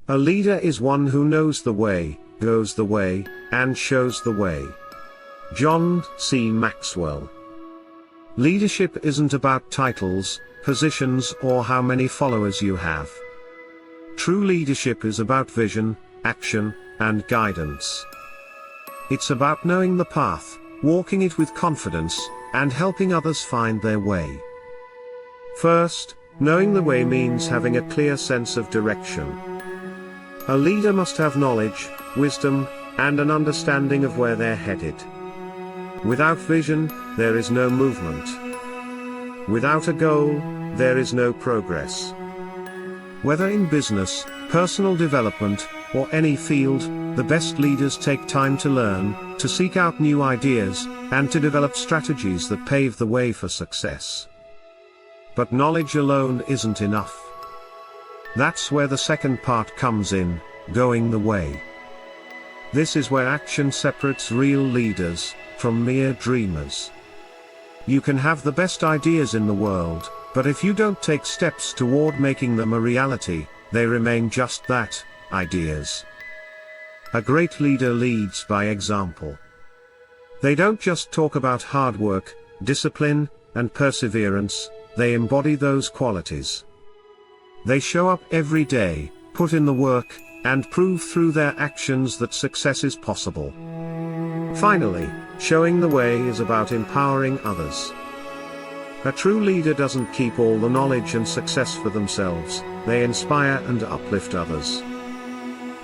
A leader is one who knows the way, goes the way, and shows the way. John C. Maxwell. Leadership isn't about titles, positions, or how many followers you have. True leadership is about vision, action, and guidance. It's about knowing the path, walking it with confidence, and helping others find their way. First, knowing the way means having a clear sense of direction. A leader must have knowledge, wisdom, and an understanding of where they're headed. Without vision, there is no movement. Without a goal, there is no progress. Whether in business, personal development, or any field, the best leaders take time to learn, to seek out new ideas, and to develop strategies that pave the way for success. But knowledge alone isn't enough. That's where the second part comes in, going the way. This is where action separates real leaders from mere dreamers. You can have the best ideas in the world, but if you don't take steps toward making them a reality, they remain just that, ideas. A great leader leads by example. They don't just talk about hard work, discipline, and perseverance, they embody those qualities. They show up every day, put in the work, and prove through their actions that success is possible. Finally, showing the way is about empowering others. A true leader doesn't keep all the knowledge and success for themselves, they inspire and uplift others.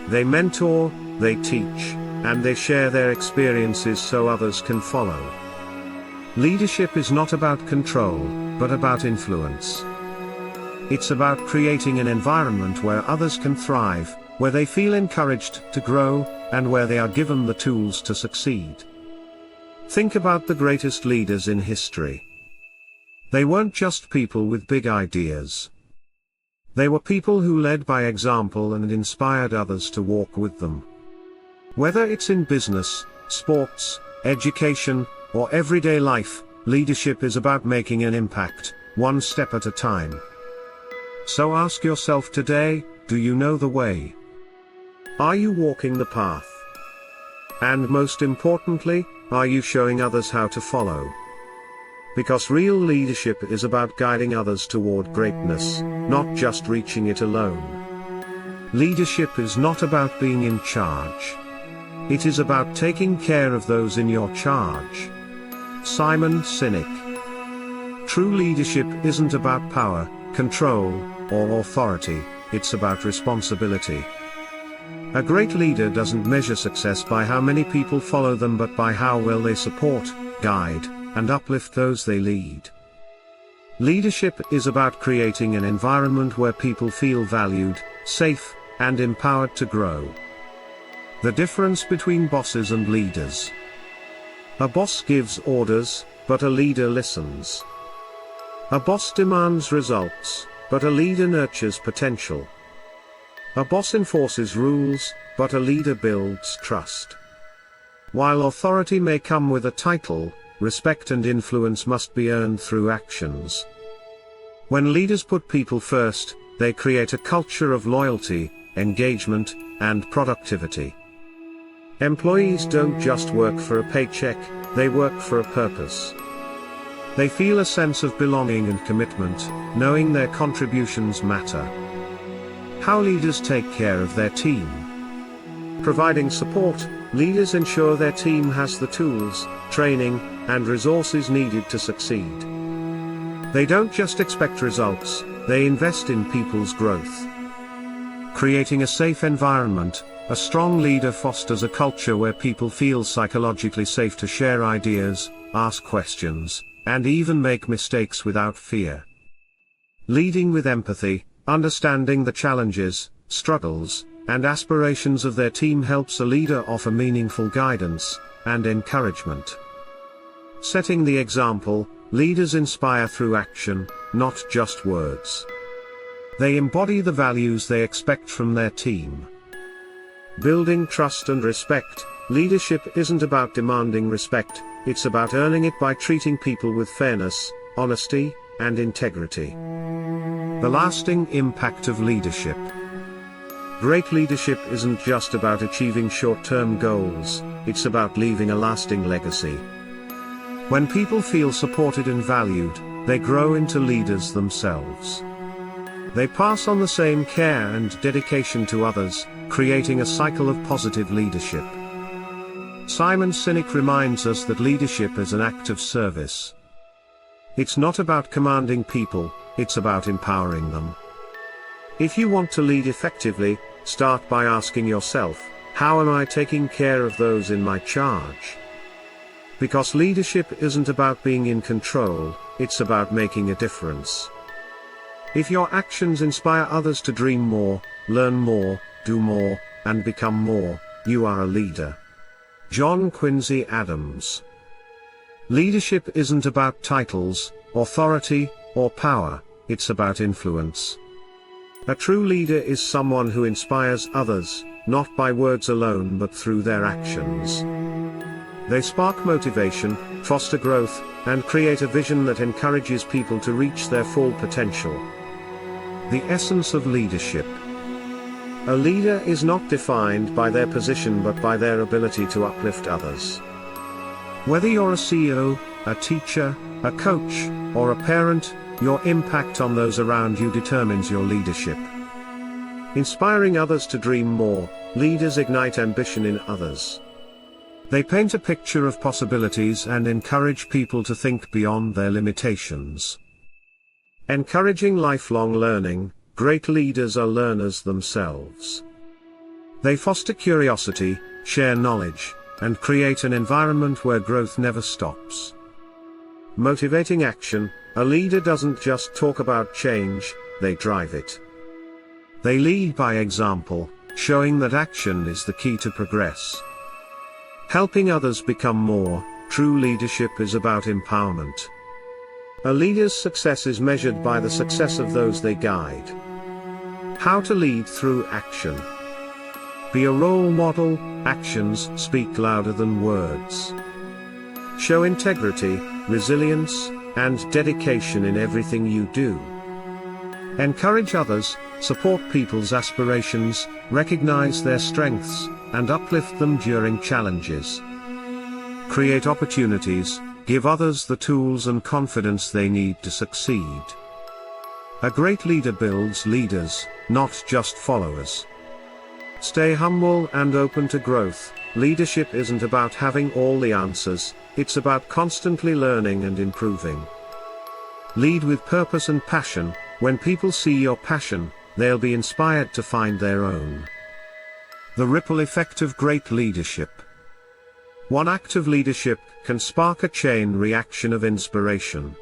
They mentor, they teach, and they share their experiences so others can follow. Leadership is not about control, but about influence. It's about creating an environment where others can thrive, where they feel encouraged to grow, and where they are given the tools to succeed. Think about the greatest leaders in history. They weren't just people with big ideas. They were people who led by example and inspired others to walk with them. Whether it's in business, sports, education, or everyday life, leadership is about making an impact, one step at a time. So ask yourself today, do you know the way? Are you walking the path? And most importantly, are you showing others how to follow? Because real leadership is about guiding others toward greatness, not just reaching it alone. Leadership is not about being in charge. It is about taking care of those in your charge. Simon Sinek. True leadership isn't about power, control, or authority, it's about responsibility. A great leader doesn't measure success by how many people follow them but by how well they support, guide, and uplift those they lead. Leadership is about creating an environment where people feel valued, safe, and empowered to grow. The difference between bosses and leaders. A boss gives orders, but a leader listens. A boss demands results, but a leader nurtures potential. A boss enforces rules, but a leader builds trust. While authority may come with a title, respect and influence must be earned through actions. When leaders put people first, they create a culture of loyalty, engagement, and productivity. Employees don't just work for a paycheck, they work for a purpose. They feel a sense of belonging and commitment, knowing their contributions matter. How leaders take care of their team. Providing support, leaders ensure their team has the tools, training, and resources needed to succeed. They don't just expect results, they invest in people's growth. Creating a safe environment, a strong leader fosters a culture where people feel psychologically safe to share ideas, ask questions, and even make mistakes without fear. Leading with empathy, understanding the challenges, struggles, and aspirations of their team helps a leader offer meaningful guidance and encouragement. Setting the example, leaders inspire through action, not just words. They embody the values they expect from their team. Building trust and respect, leadership isn't about demanding respect, it's about earning it by treating people with fairness, honesty, and integrity. The lasting impact of leadership. Great leadership isn't just about achieving short-term goals, it's about leaving a lasting legacy. When people feel supported and valued, they grow into leaders themselves. They pass on the same care and dedication to others, creating a cycle of positive leadership. Simon Sinek reminds us that leadership is an act of service. It's not about commanding people, it's about empowering them. If you want to lead effectively, start by asking yourself, how am I taking care of those in my charge? Because leadership isn't about being in control, it's about making a difference. If your actions inspire others to dream more, learn more, do more, and become more, you are a leader. John Quincy Adams. Leadership isn't about titles, authority, or power, it's about influence. A true leader is someone who inspires others, not by words alone but through their actions. They spark motivation, foster growth, and create a vision that encourages people to reach their full potential. The essence of leadership. A leader is not defined by their position but by their ability to uplift others. Whether you're a CEO, a teacher, a coach, or a parent, your impact on those around you determines your leadership. Inspiring others to dream more, leaders ignite ambition in others. They paint a picture of possibilities and encourage people to think beyond their limitations. Encouraging lifelong learning, great leaders are learners themselves. They foster curiosity, share knowledge, and create an environment where growth never stops. Motivating action, a leader doesn't just talk about change, they drive it. They lead by example, showing that action is the key to progress. Helping others become more, true leadership is about empowerment. A leader's success is measured by the success of those they guide. How to lead through action. Be a role model, actions speak louder than words. Show integrity, resilience, and dedication in everything you do. Encourage others, support people's aspirations, recognize their strengths, and uplift them during challenges. Create opportunities, give others the tools and confidence they need to succeed. A great leader builds leaders, not just followers. Stay humble and open to growth. Leadership isn't about having all the answers, it's about constantly learning and improving. Lead with purpose and passion. When people see your passion, they'll be inspired to find their own. The ripple effect of great leadership. One act of leadership can spark a chain reaction of inspiration.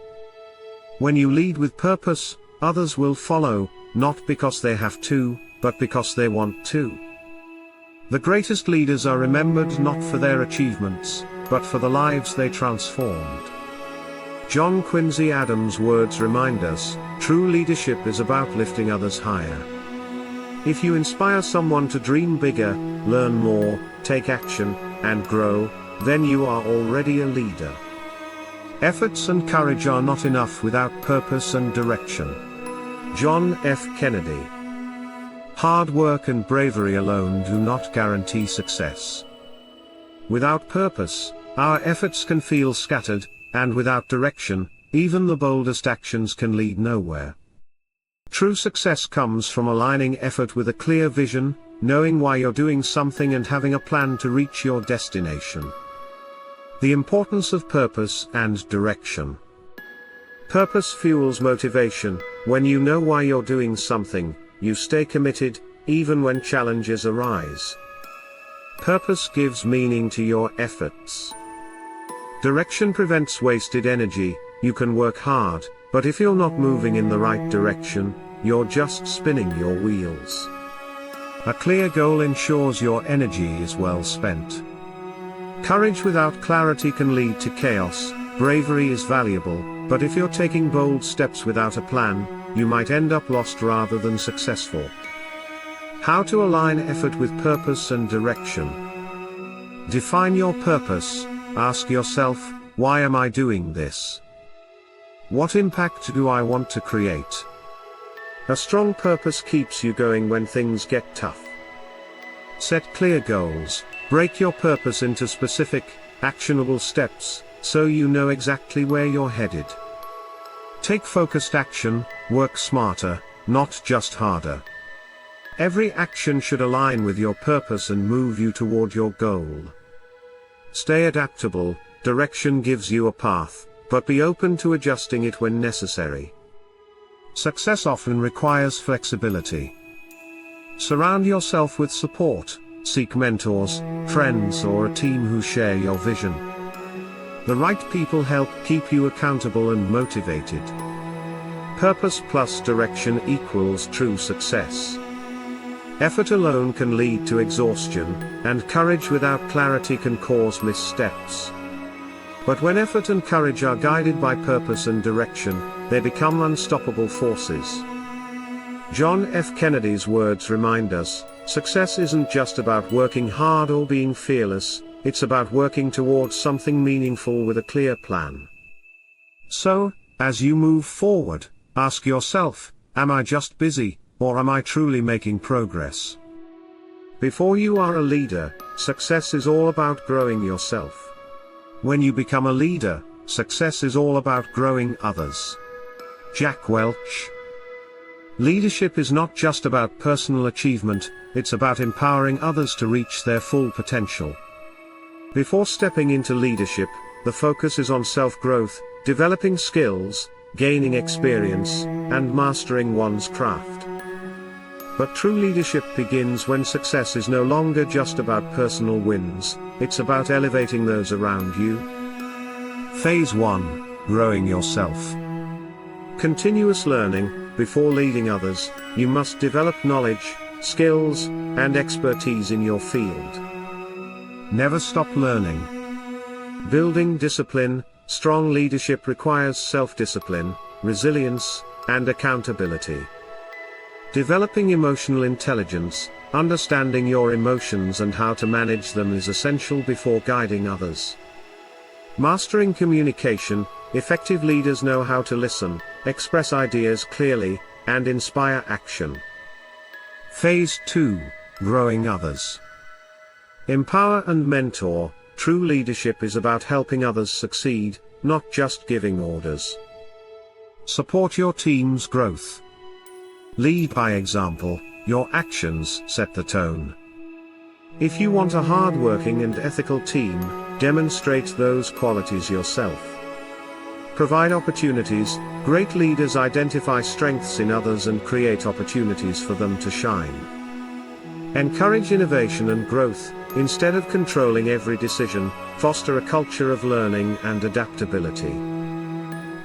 When you lead with purpose, others will follow, not because they have to, but because they want to. The greatest leaders are remembered not for their achievements, but for the lives they transformed. John Quincy Adams' words remind us, true leadership is about lifting others higher. If you inspire someone to dream bigger, learn more, take action, and grow, then you are already a leader. Efforts and courage are not enough without purpose and direction. John F. Kennedy. Hard work and bravery alone do not guarantee success. Without purpose, our efforts can feel scattered, and without direction, even the boldest actions can lead nowhere. True success comes from aligning effort with a clear vision, knowing why you're doing something and having a plan to reach your destination. The importance of purpose and direction. Purpose fuels motivation. When you know why you're doing something, you stay committed, even when challenges arise. Purpose gives meaning to your efforts. Direction prevents wasted energy. You can work hard, but if you're not moving in the right direction, you're just spinning your wheels. A clear goal ensures your energy is well spent. Courage without clarity can lead to chaos. Bravery is valuable, but if you're taking bold steps without a plan, you might end up lost rather than successful. How to align effort with purpose and direction. Define your purpose. Ask yourself, why am I doing this? What impact do I want to create? A strong purpose keeps you going when things get tough. Set clear goals, break your purpose into specific, actionable steps, so you know exactly where you're headed. Take focused action, work smarter, not just harder. Every action should align with your purpose and move you toward your goal. Stay adaptable, direction gives you a path, but be open to adjusting it when necessary. Success often requires flexibility. Surround yourself with support, seek mentors, friends or a team who share your vision. The right people help keep you accountable and motivated. Purpose plus direction equals true success. Effort alone can lead to exhaustion, and courage without clarity can cause missteps. But when effort and courage are guided by purpose and direction, they become unstoppable forces. John F. Kennedy's words remind us, success isn't just about working hard or being fearless, it's about working towards something meaningful with a clear plan. So, as you move forward, ask yourself, am I just busy, or am I truly making progress? Before you are a leader, success is all about growing yourself. When you become a leader, success is all about growing others. Jack Welch. Leadership is not just about personal achievement, it's about empowering others to reach their full potential. Before stepping into leadership, the focus is on self-growth, developing skills, gaining experience, and mastering one's craft. But true leadership begins when success is no longer just about personal wins, it's about elevating those around you. Phase 1: Growing yourself. Continuous learning. Before leading others, you must develop knowledge, skills, and expertise in your field. Never stop learning. Building discipline. Strong leadership requires self-discipline, resilience, and accountability. Developing emotional intelligence. Understanding your emotions and how to manage them is essential before guiding others. Mastering communication. Effective leaders know how to listen, express ideas clearly, and inspire action. Phase 2: Growing others. Empower and mentor. True leadership is about helping others succeed, not just giving orders. Support your team's growth. Lead by example, your actions set the tone. If you want a hard-working and ethical team, demonstrate those qualities yourself. Provide opportunities. Great leaders identify strengths in others and create opportunities for them to shine. Encourage innovation and growth. Instead of controlling every decision, foster a culture of learning and adaptability.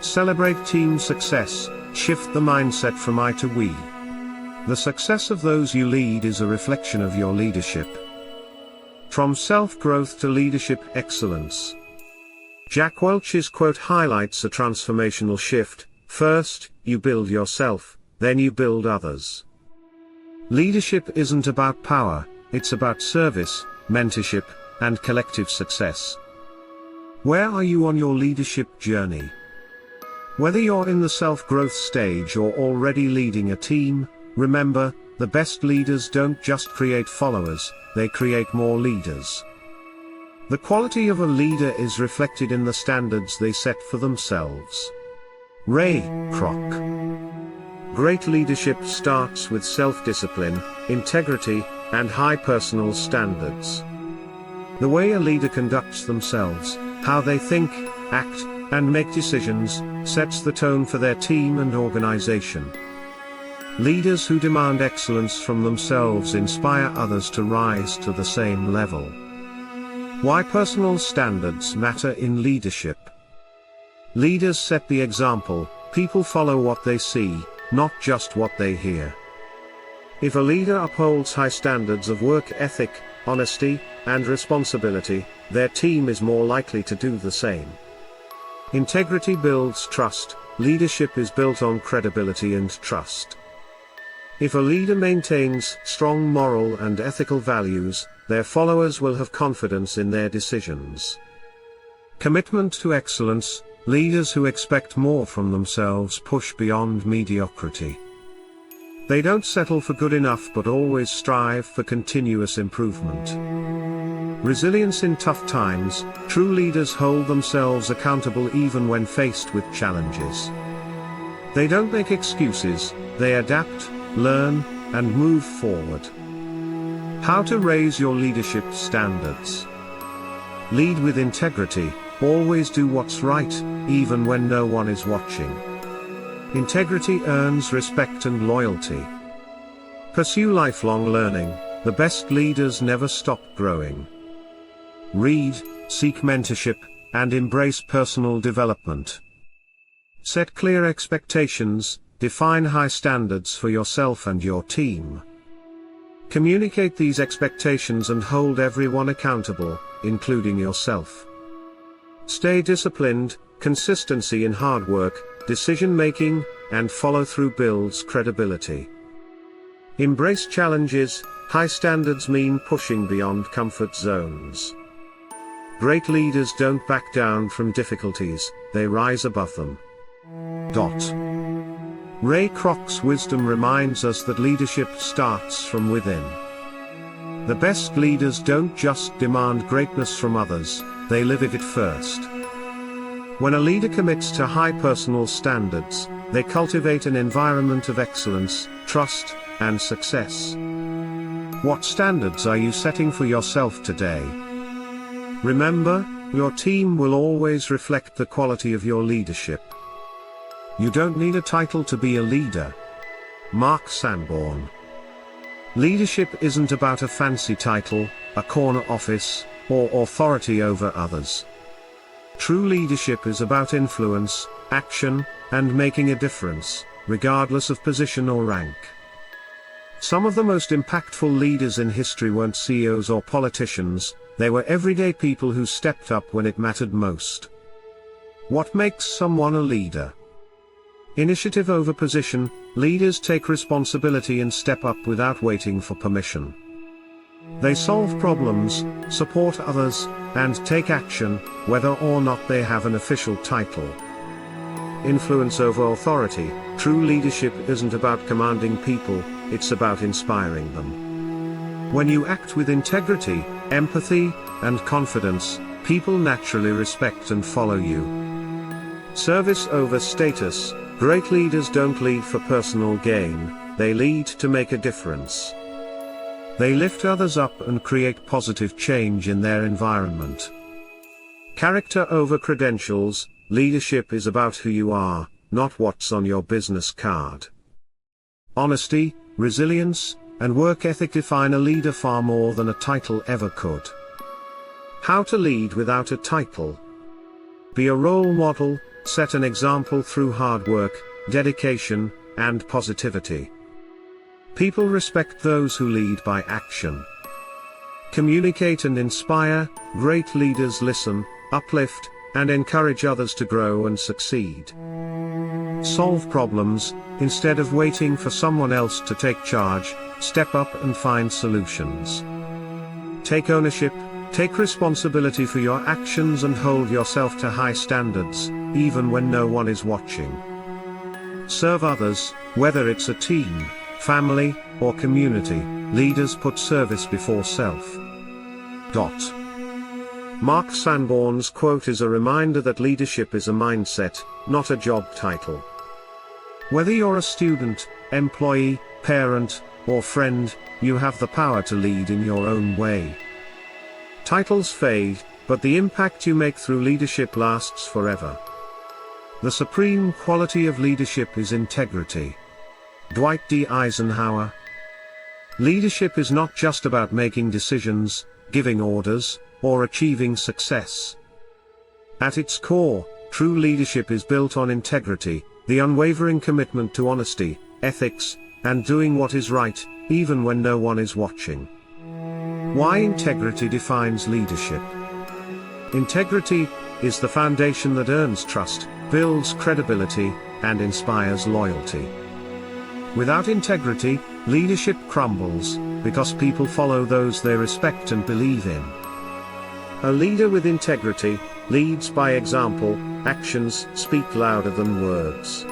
Celebrate team success. Shift the mindset from I to we. The success of those you lead is a reflection of your leadership. From self-growth to leadership excellence. Jack Welch's quote highlights a transformational shift: first, you build yourself, then you build others. Leadership isn't about power, it's about service, mentorship, and collective success. Where are you on your leadership journey? Whether you're in the self-growth stage or already leading a team, remember, the best leaders don't just create followers, they create more leaders. The quality of a leader is reflected in the standards they set for themselves. Ray Kroc. Great leadership starts with self-discipline, integrity, and high personal standards. The way a leader conducts themselves, how they think, act, and make decisions, sets the tone for their team and organization. Leaders who demand excellence from themselves inspire others to rise to the same level. Why personal standards matter in leadership. Leaders set the example, people follow what they see, not just what they hear. If a leader upholds high standards of work ethic, honesty, and responsibility, their team is more likely to do the same. Integrity builds trust. Leadership is built on credibility and trust. If a leader maintains strong moral and ethical values, their followers will have confidence in their decisions. Commitment to excellence. Leaders who expect more from themselves push beyond mediocrity. They don't settle for good enough but always strive for continuous improvement. Resilience in tough times. True leaders hold themselves accountable even when faced with challenges. They don't make excuses, they adapt, learn, and move forward. How to raise your leadership standards. Lead with integrity, always do what's right, even when no one is watching. Integrity earns respect and loyalty. Pursue lifelong learning, the best leaders never stop growing. Read, seek mentorship, and embrace personal development. Set clear expectations, define high standards for yourself and your team. Communicate these expectations and hold everyone accountable, including yourself. Stay disciplined. Consistency in hard work, decision-making, and follow-through builds credibility. Embrace challenges. High standards mean pushing beyond comfort zones. Great leaders don't back down from difficulties, they rise above them. Ray Kroc's wisdom reminds us that leadership starts from within. The best leaders don't just demand greatness from others, they live it first. When a leader commits to high personal standards, they cultivate an environment of excellence, trust, and success. What standards are you setting for yourself today? Remember, your team will always reflect the quality of your leadership. You don't need a title to be a leader. Mark Sanborn. Leadership isn't about a fancy title, a corner office, or authority over others. True leadership is about influence, action, and making a difference, regardless of position or rank. Some of the most impactful leaders in history weren't CEOs or politicians, they were everyday people who stepped up when it mattered most. What makes someone a leader? Initiative over position. Leaders take responsibility and step up without waiting for permission. They solve problems, support others, and take action, whether or not they have an official title. Influence over authority. True leadership isn't about commanding people, it's about inspiring them. When you act with integrity, empathy, and confidence, people naturally respect and follow you. Service over status. Great leaders don't lead for personal gain, they lead to make a difference. They lift others up and create positive change in their environment. Character over credentials. Leadership is about who you are, not what's on your business card. Honesty, resilience, and work ethic define a leader far more than a title ever could. How to lead without a title. Be a role model, set an example through hard work, dedication, and positivity. People respect those who lead by action. Communicate and inspire. Great leaders listen, uplift, and encourage others to grow and succeed. Solve problems. Instead of waiting for someone else to take charge, step up and find solutions. Take ownership. Take responsibility for your actions and hold yourself to high standards, even when no one is watching. Serve others. Whether it's a team, family, or community, leaders put service before self. Mark Sanborn's quote is a reminder that leadership is a mindset, not a job title. Whether you're a student, employee, parent, or friend, you have the power to lead in your own way. Titles fade, but the impact you make through leadership lasts forever. The supreme quality of leadership is integrity. Dwight D. Eisenhower. Leadership is not just about making decisions, giving orders, or achieving success. At its core, true leadership is built on integrity, the unwavering commitment to honesty, ethics, and doing what is right, even when no one is watching. Why integrity defines leadership. Integrity is the foundation that earns trust, builds credibility, and inspires loyalty. Without integrity, leadership crumbles, because people follow those they respect and believe in. A leader with integrity leads by example. Actions speak louder than words.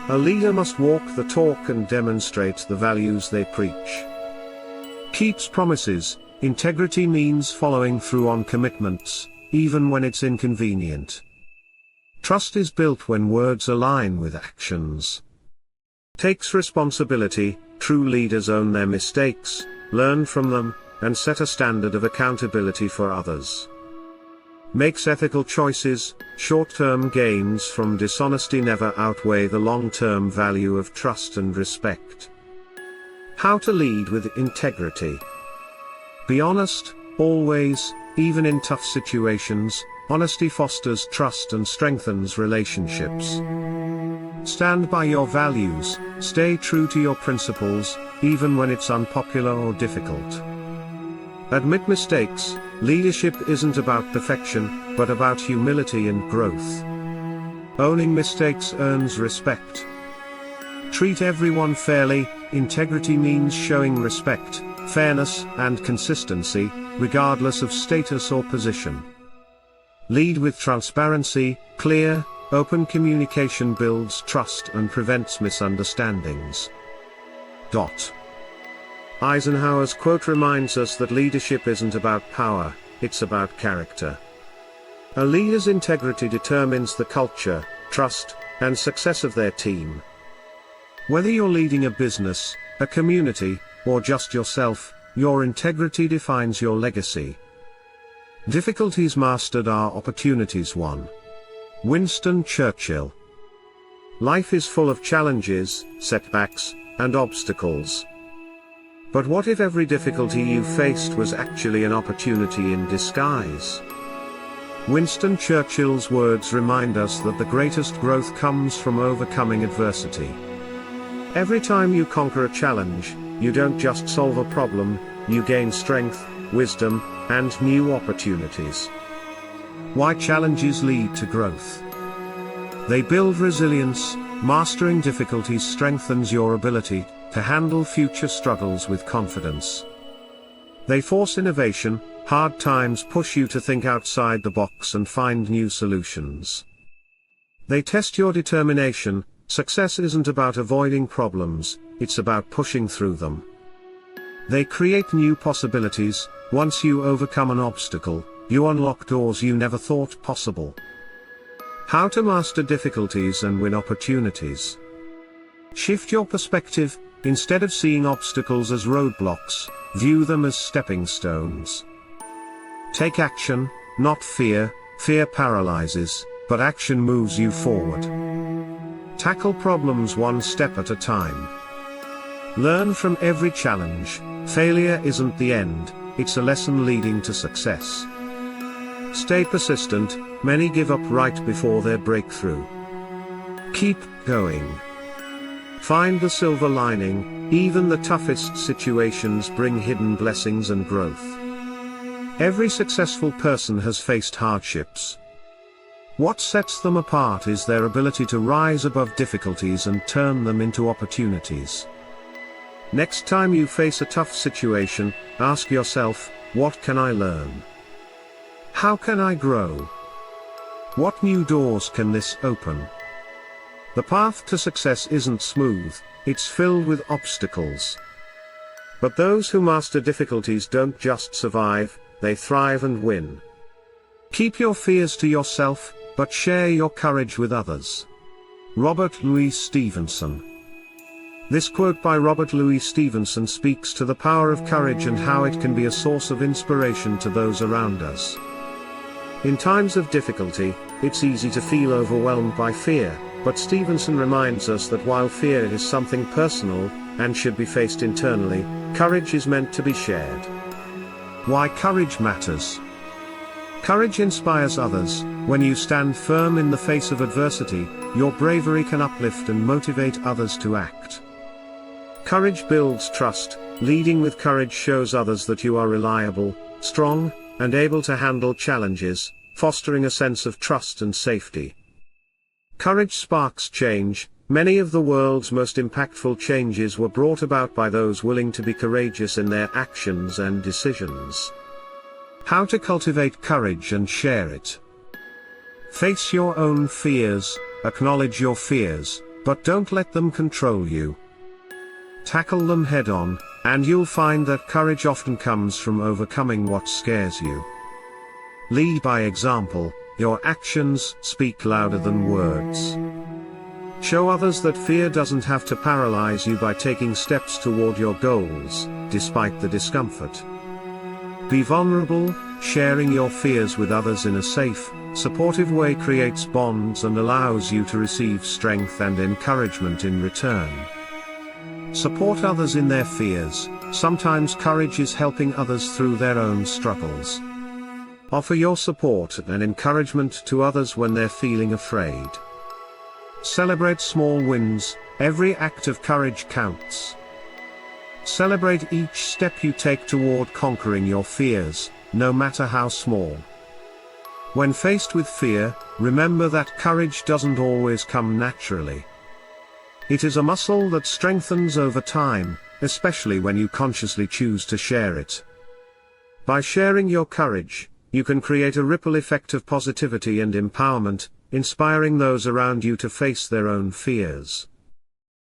A leader must walk the talk and demonstrate the values they preach. Keeps promises. Integrity means following through on commitments, even when it's inconvenient. Trust is built when words align with actions. Takes responsibility. True leaders own their mistakes, learn from them, and set a standard of accountability for others. Makes ethical choices. Short-term gains from dishonesty never outweigh the long-term value of trust and respect. How to lead with integrity. Be honest, always, even in tough situations. Honesty fosters trust and strengthens relationships. Stand by your values, stay true to your principles, even when it's unpopular or difficult. Admit mistakes. Leadership isn't about perfection, but about humility and growth. Owning mistakes earns respect. Treat everyone fairly. Integrity means showing respect, fairness, and consistency, regardless of status or position. Lead with transparency. Clear, open communication builds trust and prevents misunderstandings. Eisenhower's quote reminds us that leadership isn't about power, it's about character. A leader's integrity determines the culture, trust, and success of their team. Whether you're leading a business, a community, or just yourself, your integrity defines your legacy. Difficulties mastered are opportunities won. Winston Churchill. Life is full of challenges, setbacks, and obstacles. But what if every difficulty you faced was actually an opportunity in disguise? Winston Churchill's words remind us that the greatest growth comes from overcoming adversity. Every time you conquer a challenge, you don't just solve a problem, you gain strength, wisdom, and new opportunities. Why challenges lead to growth? They build resilience. Mastering difficulties strengthens your ability to handle future struggles with confidence. They force innovation. Hard times push you to think outside the box and find new solutions. They test your determination. Success isn't about avoiding problems, it's about pushing through them. They create new possibilities. Once you overcome an obstacle, you unlock doors you never thought possible. How to master difficulties and win opportunities. Shift your perspective. Instead of seeing obstacles as roadblocks, view them as stepping stones. Take action, not fear. Fear paralyzes, but action moves you forward. Tackle problems one step at a time. Learn from every challenge. Failure isn't the end, it's a lesson leading to success. Stay persistent. Many give up right before their breakthrough. Keep going. Find the silver lining. Even the toughest situations bring hidden blessings and growth. Every successful person has faced hardships. What sets them apart is their ability to rise above difficulties and turn them into opportunities. Next time you face a tough situation, ask yourself, what can I learn? How can I grow? What new doors can this open? The path to success isn't smooth, it's filled with obstacles. But those who master difficulties don't just survive, they thrive and win. Keep your fears to yourself, but share your courage with others. Robert Louis Stevenson. This quote by Robert Louis Stevenson speaks to the power of courage and how it can be a source of inspiration to those around us. In times of difficulty, it's easy to feel overwhelmed by fear, but Stevenson reminds us that while fear is something personal, and should be faced internally, courage is meant to be shared. Why courage matters. Courage inspires others. When you stand firm in the face of adversity, your bravery can uplift and motivate others to act. Courage builds trust. Leading with courage shows others that you are reliable, strong, and able to handle challenges, fostering a sense of trust and safety. Courage sparks change. Many of the world's most impactful changes were brought about by those willing to be courageous in their actions and decisions. How to cultivate courage and share it. Face your own fears. Acknowledge your fears, But don't let them control you. Tackle them head on, and you'll find that courage often comes from overcoming what scares you. Lead by example. Your actions speak louder than words. Show others that fear doesn't have to paralyze you by taking steps toward your goals, despite the discomfort. Be vulnerable. Sharing your fears with others in a safe, supportive way creates bonds and allows you to receive strength and encouragement in return. Support others in their fears. Sometimes courage is helping others through their own struggles. Offer your support and encouragement to others when they're feeling afraid. Celebrate small wins. Every act of courage counts. Celebrate each step you take toward conquering your fears, no matter how small. When faced with fear, remember that courage doesn't always come naturally. It is a muscle that strengthens over time, especially when you consciously choose to share it. By sharing your courage, you can create a ripple effect of positivity and empowerment, inspiring those around you to face their own fears.